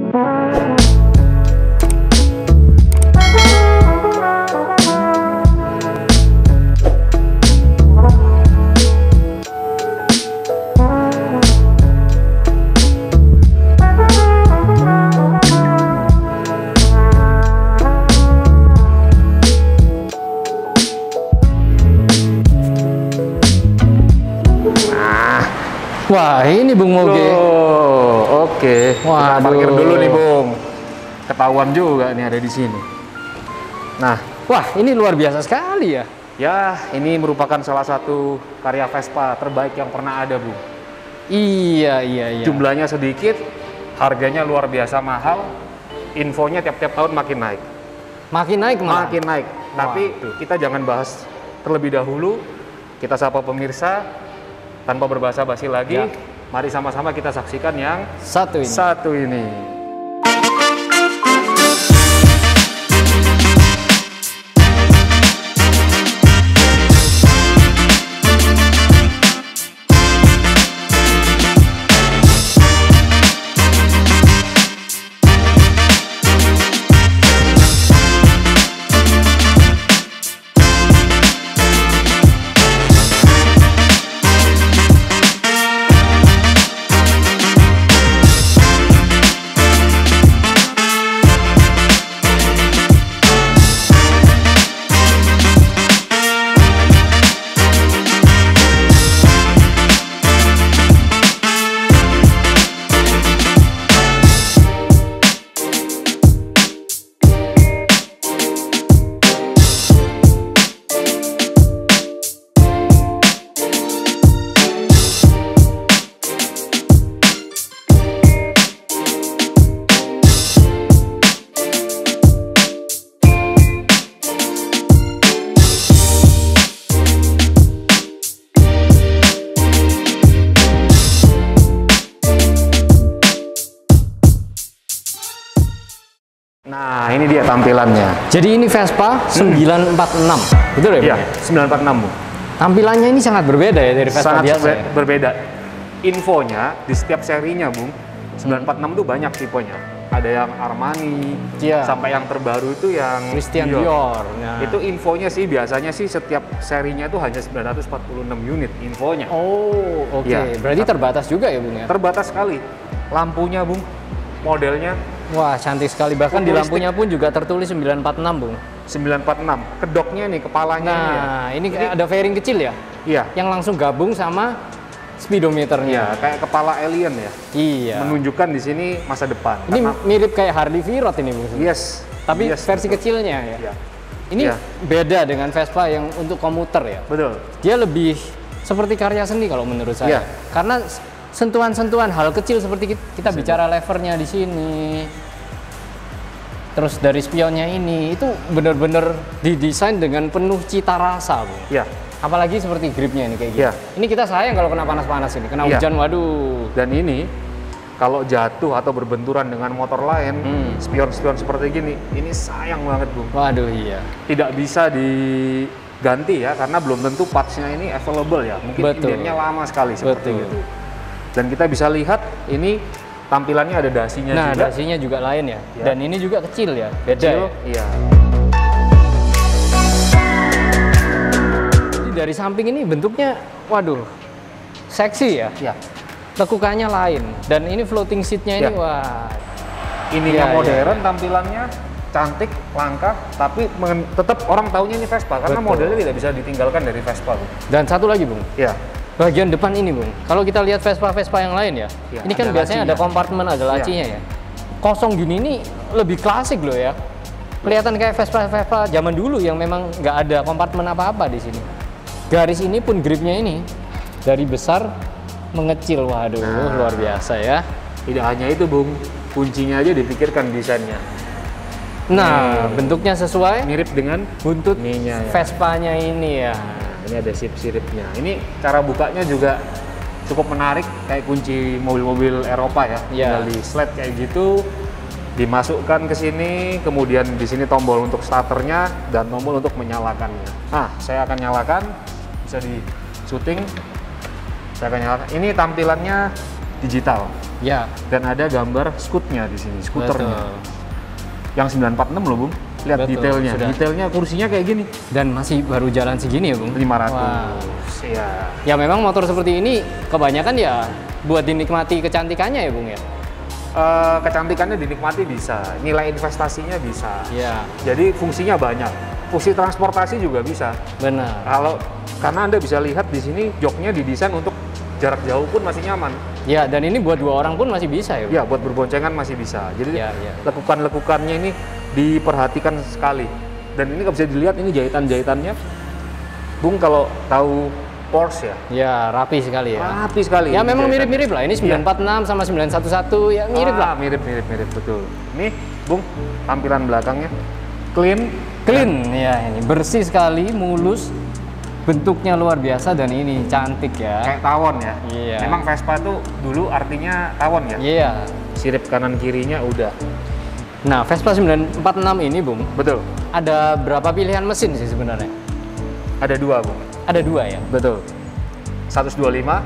Wah, ini Bung Moge. Oke. Kita parkir dulu nih, Bung. Ketahuan juga nih ada di sini. Nah, wah, ini luar biasa sekali ya. Ya, ini merupakan salah satu karya Vespa terbaik yang pernah ada, Bung. Iya. Jumlahnya sedikit, harganya luar biasa mahal. Infonya tiap-tiap tahun makin naik. Makin naik, makin naik. Tapi kita jangan bahas terlebih dahulu. Kita sapa pemirsa. Tanpa berbahasa basi lagi, mari sama-sama kita saksikan yang satu ini. Nah, ini dia tampilannya. Jadi ini Vespa 946, betul ya? Iya, 946, Bu. Tampilannya ini sangat berbeda ya dari Vespa biasa. Sangat berbeda. Infonya di setiap serinya, Bung, 946 tuh banyak tipenya. Ada yang Armani, sampai yang terbaru itu yang Christian Dior. Nah. Itu infonya sih biasanya sih setiap serinya itu hanya 946 unit infonya. Oh, oke. Berarti terbatas juga ya, Bung ya? Terbatas sekali. Lampunya, Bung, modelnya. Wah, cantik sekali. Bahkan di lampunya pun juga tertulis 946, Bung. 946. Kedoknya nih, kepalanya ini ada fairing kecil ya? Iya. Yang langsung gabung sama speedometernya. Iya, kayak kepala alien ya. Iya. Menunjukkan di sini masa depan. Ini mirip kayak Harley V-Rod ini, Bung. Yes. Tapi versi kecilnya ya. Iya. Ini beda dengan Vespa yang untuk komuter ya. Betul. Dia lebih seperti karya seni kalau menurut saya. Karena sentuhan-sentuhan hal kecil seperti kita bicara levernya di sini, terus dari spionnya ini, itu benar-benar didesain dengan penuh cita rasa, Bu. Iya. Apalagi seperti gripnya ini kayak gini. Ini kita sayang kalau kena panas-panas ini, kena hujan, waduh. Dan ini kalau jatuh atau berbenturan dengan motor lain, spion-spion seperti gini, ini sayang banget, Bu. Waduh, iya. Tidak bisa diganti ya, karena belum tentu parts-nya ini available ya. Mungkin indiannya lama sekali seperti itu. Dan kita bisa lihat ini tampilannya ada dasinya juga. Nah, dasinya juga lain ya. Dan ini juga kecil ya, beda ya. Iya. Jadi dari samping ini bentuknya, waduh, seksi ya. Iya. Tekukannya lain. Dan ini floating seatnya ini, wah. Ininya modern, tampilannya cantik, langka, tapi tetap orang taunya ini Vespa karena modelnya tidak bisa ditinggalkan dari Vespa, Bung. Dan satu lagi, Bung. Iya. Bagian depan ini, Bung. Kalau kita lihat Vespa-Vespa yang lain ya, ini kan biasanya ada kompartemen, ada lacinya ya. Kosong gini ini lebih klasik loh ya. Kelihatan kayak Vespa-Vespa zaman dulu yang memang nggak ada kompartemen apa-apa di sini. Garis ini pun gripnya ini dari besar mengecil, waduh, luar biasa ya. Tidak hanya itu, Bung, kuncinya aja dipikirkan desainnya. Nah, bentuknya sesuai mirip dengan buntut Vespanya ini ya. Ini ada sirip-siripnya. Ini cara bukanya juga cukup menarik, kayak kunci mobil-mobil Eropa ya. Tinggal di slide kayak gitu, dimasukkan ke sini, kemudian di sini tombol untuk starternya dan tombol untuk menyalakannya. Nah, saya akan nyalakan, bisa di syuting. Saya akan nyalakan. Ini tampilannya digital. Ya. Dan ada gambar Scootnya di sini, skuternya. Betul. Yang 946 loh Bung. Lihat Betul, detailnya. sudah. Detailnya kursinya kayak gini. Dan masih baru jalan segini ya Bung? 500. Wah. Ya. Ya memang motor seperti ini kebanyakan ya buat dinikmati kecantikannya ya Bung ya? Kecantikannya dinikmati bisa, nilai investasinya bisa. Ya. Jadi fungsinya banyak. Fungsi transportasi juga bisa. Benar. Karena Anda bisa lihat di sini joknya didesain untuk jarak jauh pun masih nyaman. Ya, dan ini buat 2 orang pun masih bisa ya Bung? Ya, buat berboncengan masih bisa. Jadi Ya. lekukan-lekukannya ini diperhatikan sekali. Dan ini nggak bisa dilihat, ini jahitan-jahitannya. Bung kalau tahu Porsche ya? Ya, rapi sekali ya. Rapi sekali. Ya ini memang jahitannya. mirip-mirip lah. Ini 946 sama 911 ya mirip lah. Mirip, betul. Nih, Bung, tampilan belakangnya clean. Clean ya, ini bersih sekali, mulus. Bentuknya luar biasa dan ini cantik ya. Kayak tawon ya. Iya. Memang Vespa tuh dulu artinya tawon ya. Iya. Sirip kanan kirinya udah. Nah, Vespa 946 ini Bung, Betul. ada berapa pilihan mesin sih sebenarnya? Ada 2, Bung. Ada 2 ya? Betul. 125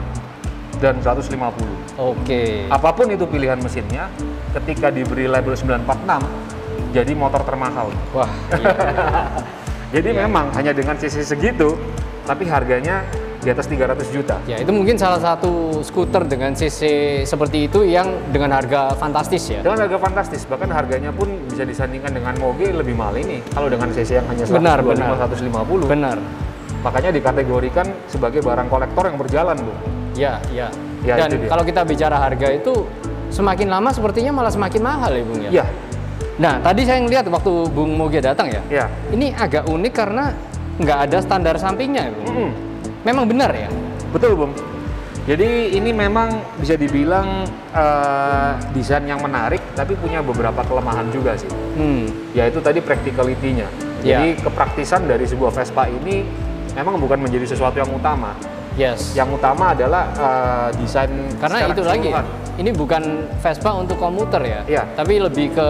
dan 150. Oke. Apapun itu pilihan mesinnya, ketika diberi label 946, jadi motor termahal. Wah, iya. Jadi Iya. memang hanya dengan cc segitu, tapi harganya di atas 300 juta. Ya, itu mungkin salah satu skuter dengan cc seperti itu yang dengan harga fantastis ya. Dengan harga fantastis, bahkan harganya pun bisa disandingkan dengan Moge lebih mahal ini. Kalau dengan cc yang hanya 125, 150. Benar. Makanya dikategorikan sebagai barang kolektor yang berjalan, Bu. Ya, ya. Ya, Dan itu dia. kalau kita bicara harga itu semakin lama sepertinya malah semakin mahal ya, Bung ya. Iya, Nah, tadi saya ngeliat waktu Bung Moge datang ya. iya. Ini agak unik karena nggak ada standar sampingnya ya, Bung. Mm-mm. Memang benar ya? Betul, Bung. Jadi ini memang bisa dibilang desain yang menarik, tapi punya beberapa kelemahan juga sih. Yaitu tadi practicality-nya. Ya. Jadi kepraktisan dari sebuah Vespa ini memang bukan menjadi sesuatu yang utama. Yes. Yang utama adalah desain Karena secara itu lagi ya, keseluruhan. ini bukan Vespa untuk komuter ya, Iya. tapi lebih ke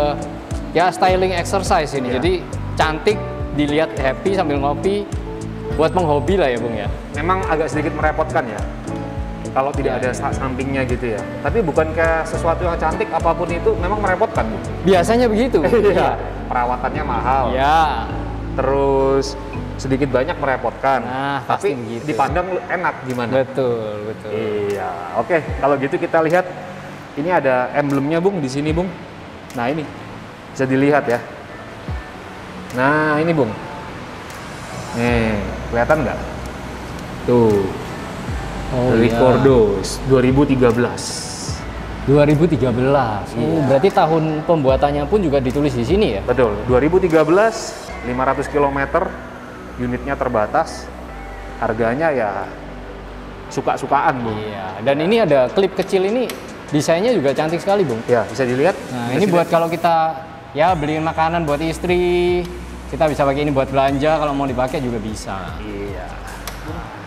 ya styling exercise ini. Iya. Jadi cantik, dilihat happy sambil ngopi, buat penghobi lah ya Bung ya. Memang agak sedikit merepotkan ya, kalau tidak ada sampingnya gitu ya. Tapi bukan ke sesuatu yang cantik, apapun itu memang merepotkan. Bu. Biasanya begitu. Iya. Perawatannya mahal. Ya. Terus sedikit banyak merepotkan. Nah, pasti tapi begitu. dipandang enak gimana? Betul, betul. Iya. Oke, kalau gitu kita lihat ini ada emblemnya, Bung, di sini, Bung. Nah, ini bisa dilihat ya. Nah, ini, Bung. Nih, kelihatan nggak? Tuh. Oh, Ricordos 2013. 2013. Iya. Berarti tahun pembuatannya pun juga ditulis di sini ya? Betul. 2013, 500 km, unitnya terbatas, harganya ya suka-sukaan, Bung. Iya. Dan ini ada klip kecil ini, desainnya juga cantik sekali, Bung. Ya, bisa dilihat. Nah, ini buat kalau kita ya beliin makanan buat istri, kita bisa pakai ini buat belanja, kalau mau dipakai juga bisa. Iya.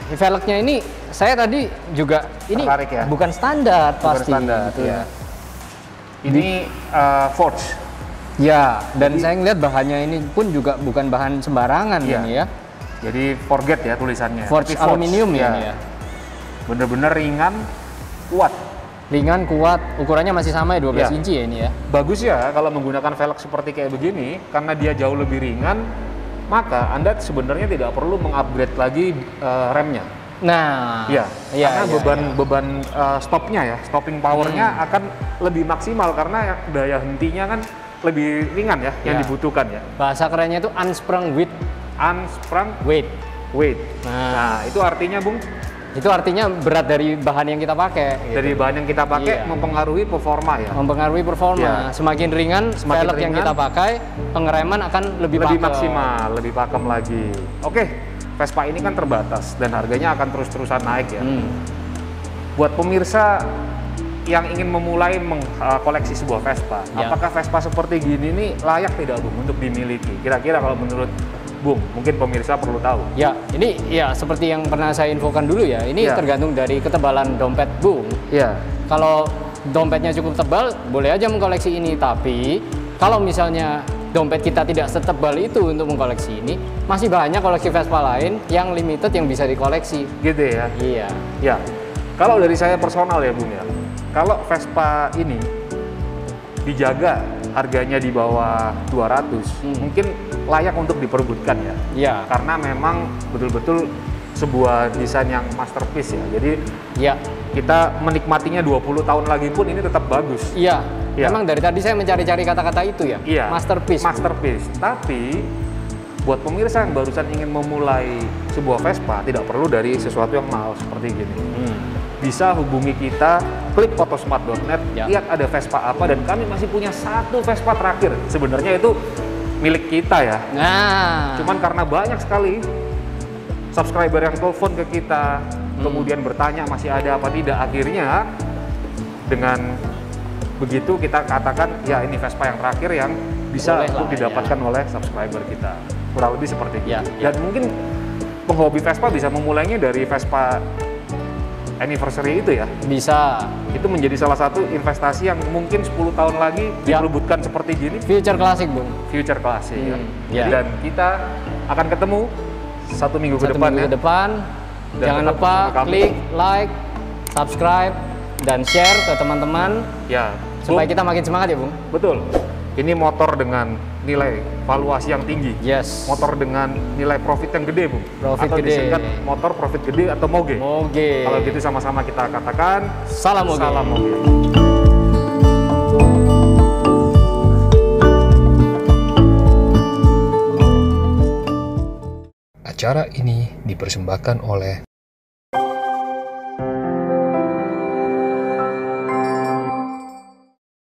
Velgnya ini saya tadi juga ini Tertarik ya? bukan standar Bukan pasti. standar, gitu. ya. Ini forge. Ya, dan saya ngeliat bahannya ini pun juga bukan bahan sembarangan Iya. ini ya. Jadi forget ya tulisannya. Forged Tapi aluminium ya ini ya. Bener-bener ringan, kuat. Ringan, kuat, ukurannya masih sama ya 12 Iya. inci ya ini ya. Bagus ya kalau menggunakan velg seperti kayak begini, karena dia jauh lebih ringan, maka Anda sebenarnya tidak perlu mengupgrade lagi remnya. Nah, Iya, iya, karena iya, beban stopnya ya, stopping powernya akan lebih maksimal karena daya hentinya kan lebih ringan ya, yang Iya. dibutuhkan ya. Bahasa kerennya itu unsprung with Unsprung weight. weight. Nah, Nah, itu artinya, Bung, itu artinya berat dari bahan yang kita pakai. gitu. dari bahan yang kita pakai Iya. mempengaruhi performa ya. Mempengaruhi performa. Iya. Semakin ringan, Semakin velg yang ringan, kita pakai, pengereman akan lebih pakem. maksimal, lebih pakem lagi. Oke, Vespa ini kan terbatas dan harganya akan terus-terusan naik ya. Buat pemirsa yang ingin memulai mengkoleksi sebuah Vespa, Ya. apakah Vespa seperti gini nih layak tidak, Bung, untuk dimiliki? Kira-kira kalau menurut Bung, mungkin pemirsa perlu tahu. Ya, ini ya seperti yang pernah saya infokan dulu ya. Ini Ya. tergantung dari ketebalan dompet Bung. Iya. Kalau dompetnya cukup tebal, boleh aja mengkoleksi ini. Tapi kalau misalnya dompet kita tidak setebal itu untuk mengkoleksi ini, masih banyak koleksi Vespa lain yang limited yang bisa dikoleksi. Gitu ya. Iya. Ya. Kalau dari saya personal ya, Bung ya. kalau Vespa ini dijaga harganya di bawah 200, mungkin layak untuk diperebutkan ya. Iya. Karena memang betul-betul sebuah desain yang masterpiece ya. Jadi kita menikmatinya 20 tahun lagi pun ini tetap bagus. Iya. Memang dari tadi saya mencari-cari kata-kata itu ya. Iya. Masterpiece. Masterpiece. Tapi buat pemirsa yang barusan ingin memulai sebuah Vespa, tidak perlu dari sesuatu yang mahal seperti gini. Bisa hubungi kita, klik photosmart.net, lihat ada Vespa apa, dan kami masih punya satu Vespa terakhir. Sebenarnya itu milik kita ya. Nah, cuman karena banyak sekali subscriber yang telepon ke kita, kemudian bertanya masih ada apa tidak, akhirnya dengan begitu kita katakan ya ini Vespa yang terakhir yang bisa untuk didapatkan oleh subscriber kita. Kurang lebih seperti itu. Dan mungkin penghobi Vespa bisa memulainya dari Vespa anniversary itu ya. Bisa. Itu menjadi salah satu investasi yang mungkin 10 tahun lagi diperebutkan seperti gini. Future classic, Bung. Future classic ya. Dan kita akan ketemu satu minggu ke depan. Jangan lupa klik like, subscribe, dan share ke teman-teman. Ya. Supaya kita makin semangat ya, Bung. Betul. Ini motor dengan nilai valuasi yang tinggi. Yes. Motor dengan nilai profit yang gede, Bung. Profit atau gede. disingkat motor profit gede atau moge. Moge. Kalau gitu sama-sama kita katakan salam moge. Salam moge. Acara ini dipersembahkan oleh